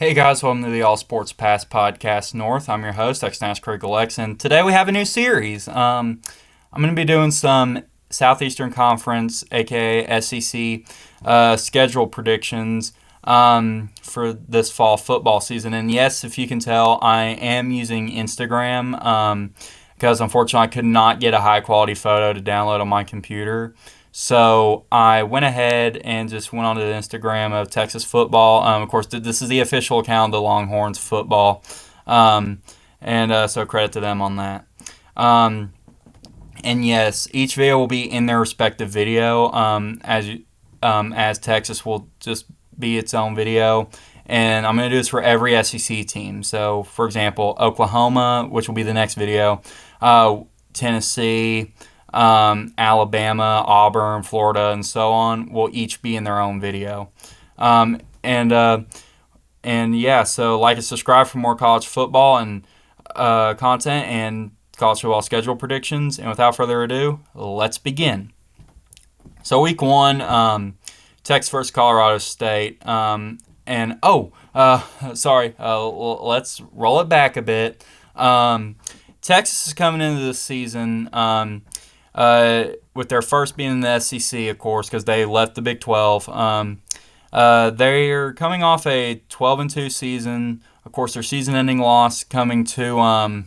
Hey guys, welcome to the All Sports Pass Podcast North. I'm your host, X-Nash Craig Alex, and today we have a new series. I'm going to be doing some Southeastern Conference, aka SEC, schedule predictions for this fall football season. And yes, if you can tell, I am using Instagram because unfortunately I could not get a high quality photo to download on my computer. So I went ahead and just went onto the Instagram of Texas football. Of course, this is the official account of the Longhorns football, and so credit to them on that. And yes, each video will be in their respective video, as Texas will just be its own video. And I'm going to do this for every SEC team. So, for example, Oklahoma, which will be the next video, Tennessee, Alabama, Auburn, Florida, and so on will each be in their own video. And yeah, so like and subscribe for more college football and content and college football schedule predictions. And without further ado, let's begin. So week one, Texas versus Colorado State. Let's roll it back a bit. Texas is coming into this season with their first being in the SEC, of course, because they left the Big 12. They're coming off a 12-2 season. Of course, their season-ending loss coming to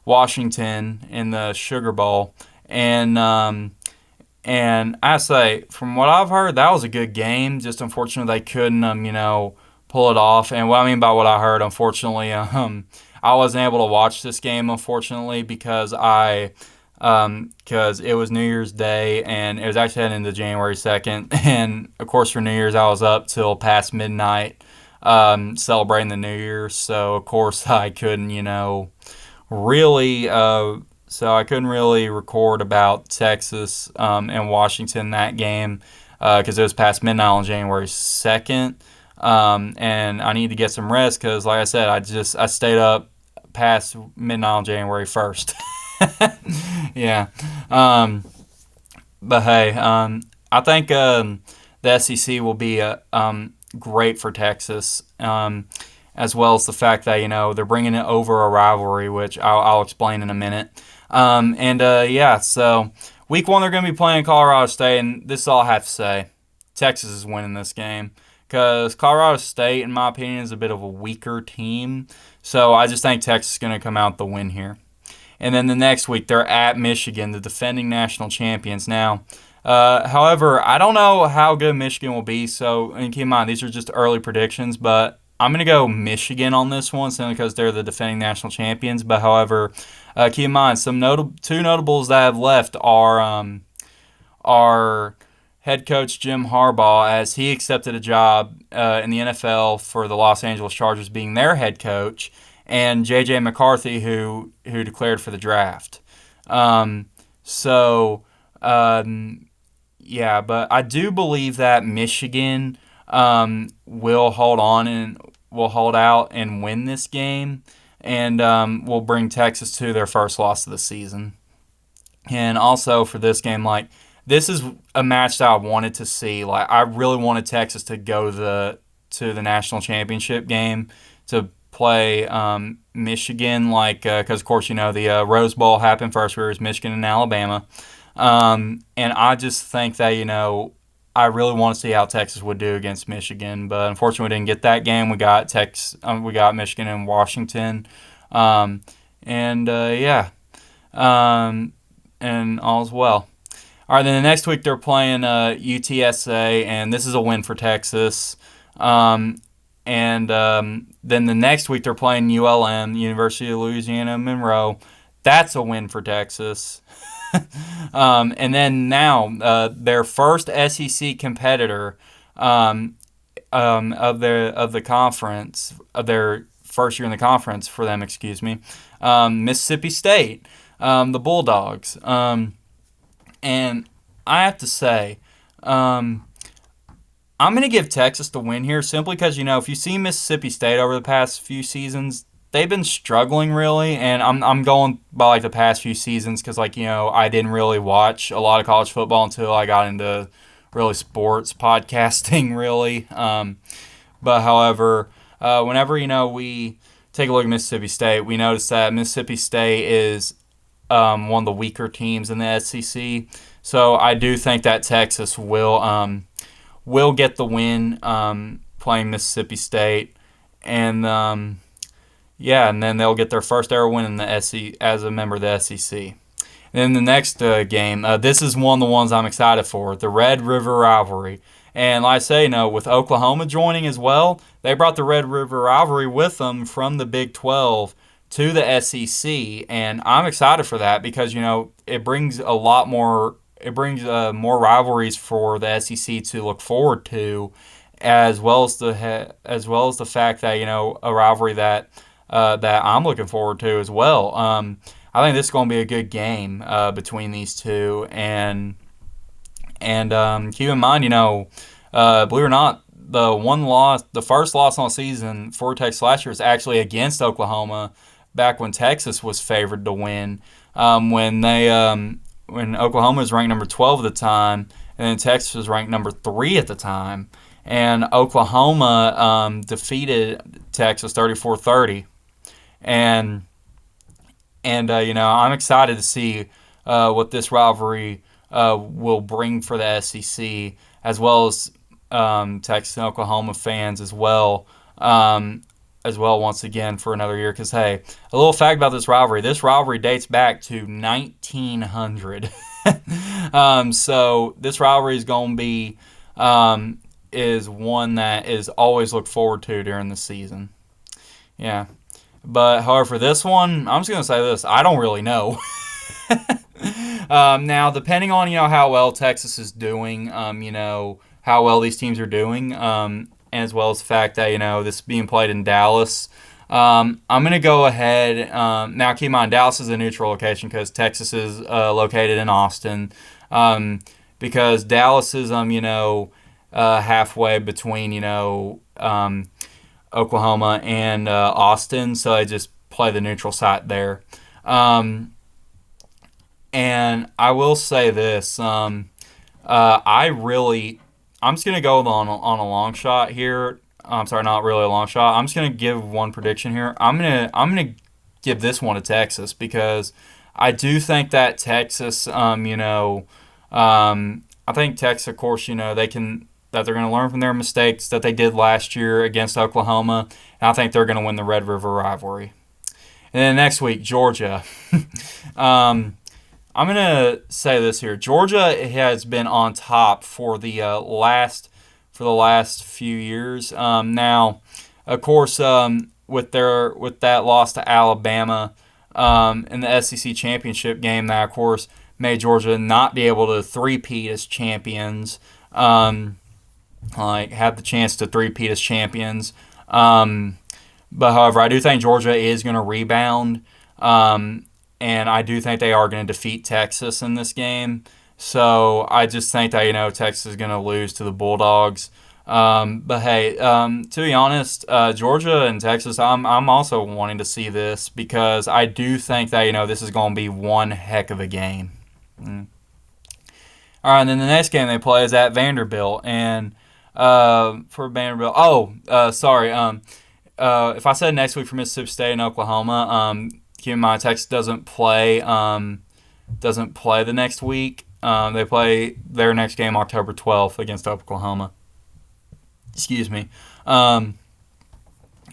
Washington in the Sugar Bowl, and I say, from what I've heard, that was a good game. Just unfortunately, they couldn't pull it off. And what I mean by what I heard, unfortunately, I wasn't able to watch this game, unfortunately, because it was New Year's Day, and it was actually heading into January 2nd. And, of course, for New Year's, I was up till past midnight celebrating the New Year. So, of course, I couldn't, really record about Texas and Washington that game because it was past midnight on January 2nd. And I need to get some rest because, like I said, I stayed up past midnight on January 1st. Yeah. But hey, I think the SEC will be great for Texas, as well as the fact that they're bringing it over a rivalry, which I'll explain in a minute. So week one they're going to be playing Colorado State, and this is all I have to say: Texas is winning this game. Because Colorado State, in my opinion, is a bit of a weaker team. So I just think Texas is going to come out the win here. And then the next week, they're at Michigan, the defending national champions. Now, however, I don't know how good Michigan will be. So and keep in mind, these are just early predictions. But I'm going to go Michigan on this one simply because they're the defending national champions. But however, keep in mind, two notables that have left are head coach Jim Harbaugh, as he accepted a job in the NFL for the Los Angeles Chargers, being their head coach, and J.J. McCarthy, who declared for the draft. But I do believe that Michigan will hold out and win this game, and will bring Texas to their first loss of the season. And also for this game, this is a match that I wanted to see. I really wanted Texas to go to the national championship game to play Michigan, because of course the Rose Bowl happened first, where it was Michigan and Alabama, and I just think that I really want to see how Texas would do against Michigan, but unfortunately we didn't get that game. We got Michigan and Washington, and all's well. All right, then the next week they're playing UTSA, and this is a win for Texas. Then the next week they're playing ULM, University of Louisiana Monroe. That's a win for Texas. And then now their first SEC competitor of the conference, of their first year in the conference for them, Mississippi State, the Bulldogs. And I have to say, I'm going to give Texas the win here simply because, if you see Mississippi State over the past few seasons, they've been struggling really. And I'm going by the past few seasons because, I didn't really watch a lot of college football until I got into really sports podcasting, really. But however, whenever we take a look at Mississippi State, we notice that Mississippi State is one of the weaker teams in the SEC. So I do think that Texas will get the win playing Mississippi State, and yeah, and then they'll get their first ever win in the SEC as a member of the SEC. And then the next game, this is one of the ones I'm excited for, the Red River rivalry. And like I say, with Oklahoma joining as well, they brought the Red River rivalry with them from the Big 12 to the SEC, and I'm excited for that because it brings a lot more. It brings more rivalries for the SEC to look forward to, as well as the fact that a rivalry that I'm looking forward to as well. I think this is going to be a good game between these two, and keep in mind, believe it or not, the first loss on the season for Texas last year is actually against Oklahoma, back when Texas was favored to win, when Oklahoma was ranked number 12 at the time, and then Texas was ranked number 3 at the time, and Oklahoma defeated Texas 34-30, and I'm excited to see what this rivalry will bring for the SEC, as well as Texas and Oklahoma fans as well. Once again for another year, because hey, a little fact about this rivalry dates back to 1900. So this rivalry is going to be is one that is always looked forward to during the season. Yeah, but however, for this one, I'm just going to say this: I don't really know. Now, depending on how well Texas is doing, how well these teams are doing, as well as the fact that this is being played in Dallas, I'm going to go ahead. Now, keep in mind, Dallas is a neutral location because Texas is located in Austin. Because Dallas is halfway between Oklahoma and Austin, so I just play the neutral site there. And I will say this: I'm just gonna go on a long shot here. I'm sorry, not really a long shot. I'm just gonna give one prediction here. I'm gonna give this one to Texas because I do think that Texas, I think Texas, of course, they're gonna learn from their mistakes that they did last year against Oklahoma, and I think they're gonna win the Red River rivalry. And then next week, Georgia. I'm going to say this here. Georgia has been on top for the last few years. Now, of course, with that loss to Alabama in the SEC championship game, that of course made Georgia not be able to three-peat as champions. Have the chance to three-peat as champions. But however, I do think Georgia is going to rebound. And I do think they are going to defeat Texas in this game. So I just think that, Texas is going to lose to the Bulldogs. But hey, to be honest, Georgia and Texas, I'm also wanting to see this because I do think that, this is going to be one heck of a game. All right, and then the next game they play is at Vanderbilt. And for Vanderbilt, sorry. If I said next week for Mississippi State and Oklahoma, keep in mind, Texas doesn't play the next week. They play their next game October 12th against Oklahoma. Excuse me. And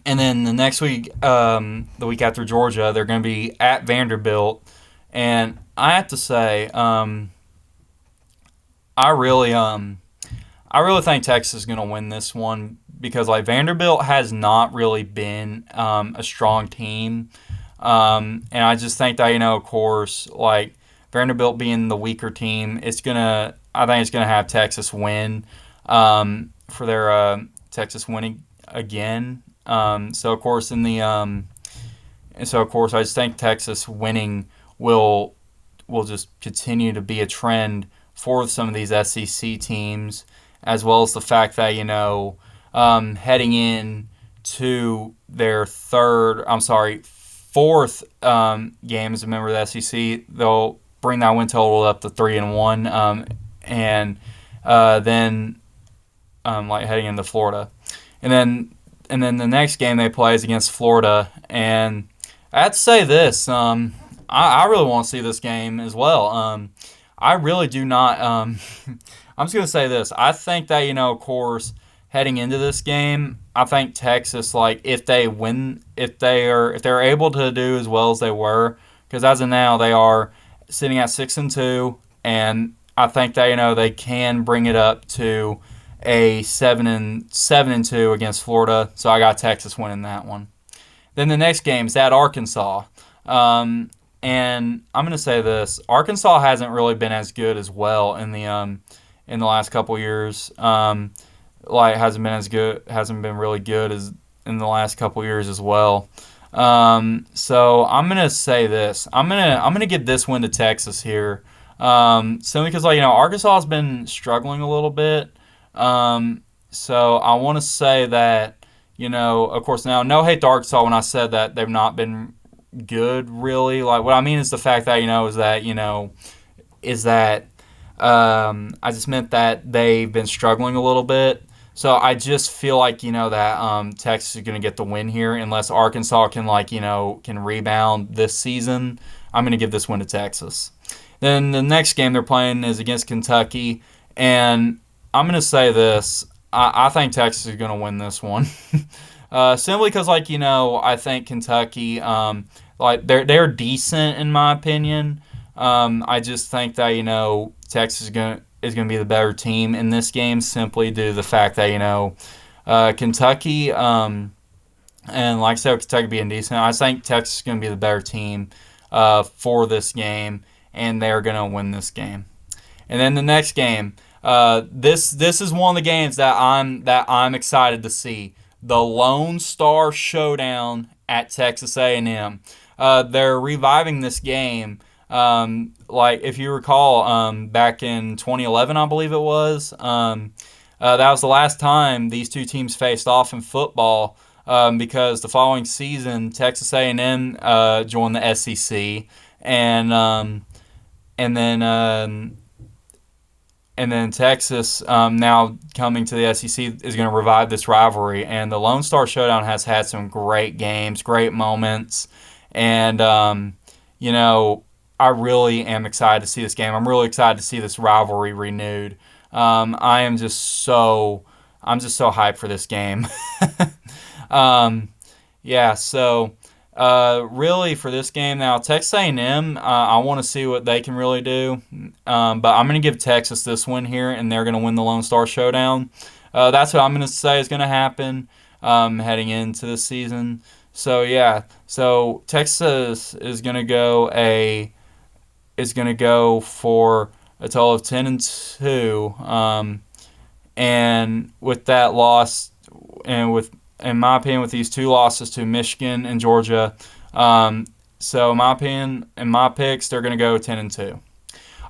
then the next week, the week after Georgia, they're going to be at Vanderbilt. And I have to say, I really think Texas is going to win this one because Vanderbilt has not really been a strong team. And I just think that, of course, Vanderbilt being the weaker team, I think it's gonna have Texas win, for their Texas winning again. So of course I just think Texas winning will just continue to be a trend for some of these SEC teams, as well as the fact that heading in to their fourth game as a member of the SEC, they'll bring that win total up to 3-1, and then like heading into Florida, and then the next game they play is against Florida, and I have to say this, I really want to see this game as well. I really do not. I'm just gonna say this. I think that of course, heading into this game, I think Texas, like if they win, if they're able to do as well as they were, because as of now they are sitting at 6-2, and I think that they can bring it up to a 7-2 against Florida. So I got Texas winning that one. Then the next game is at Arkansas. And I'm going to say this: Arkansas hasn't really been as good as well in the last couple years. Like hasn't been really good as in the last couple years as well. So I'm gonna say this: I'm gonna give this one to Texas here, simply because Arkansas has been struggling a little bit. So I want to say that of course, now no hate to Arkansas when I said that they've not been good really. Like what I mean is the fact that is that I just meant that they've been struggling a little bit. So I just feel like that Texas is going to get the win here unless Arkansas can can rebound this season. I'm going to give this win to Texas. Then the next game they're playing is against Kentucky, and I'm going to say this: I think Texas is going to win this one. Simply because I think Kentucky they're decent in my opinion. I just think that Texas is going to be the better team in this game simply due to the fact that Kentucky and like I said, Kentucky being decent. I think Texas is going to be the better team for this game, and they're going to win this game. And then the next game, this is one of the games that I'm excited to see: the Lone Star Showdown at Texas A&M. They're reviving this game. Like if you recall, back in 2011, I believe it was. That was the last time these two teams faced off in football. Because the following season, Texas A&M joined the SEC, and then Texas, now coming to the SEC, is going to revive this rivalry. And the Lone Star Showdown has had some great games, great moments, and I really am excited to see this game. I'm really excited to see this rivalry renewed. I'm just so hyped for this game. Yeah, so really for this game now, Texas A&M, I want to see what they can really do. But I'm going to give Texas this win here, and they're going to win the Lone Star Showdown. That's what I'm going to say is going to happen heading into this season. So yeah, so Texas is going to go for a total of 10-2, and with that loss, and in my opinion, with these two losses to Michigan and Georgia, so in my opinion, in my picks, they're going to go 10-2.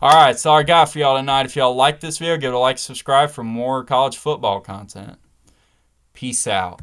All right, so I got for y'all tonight. If y'all like this video, give it a like, subscribe for more college football content. Peace out.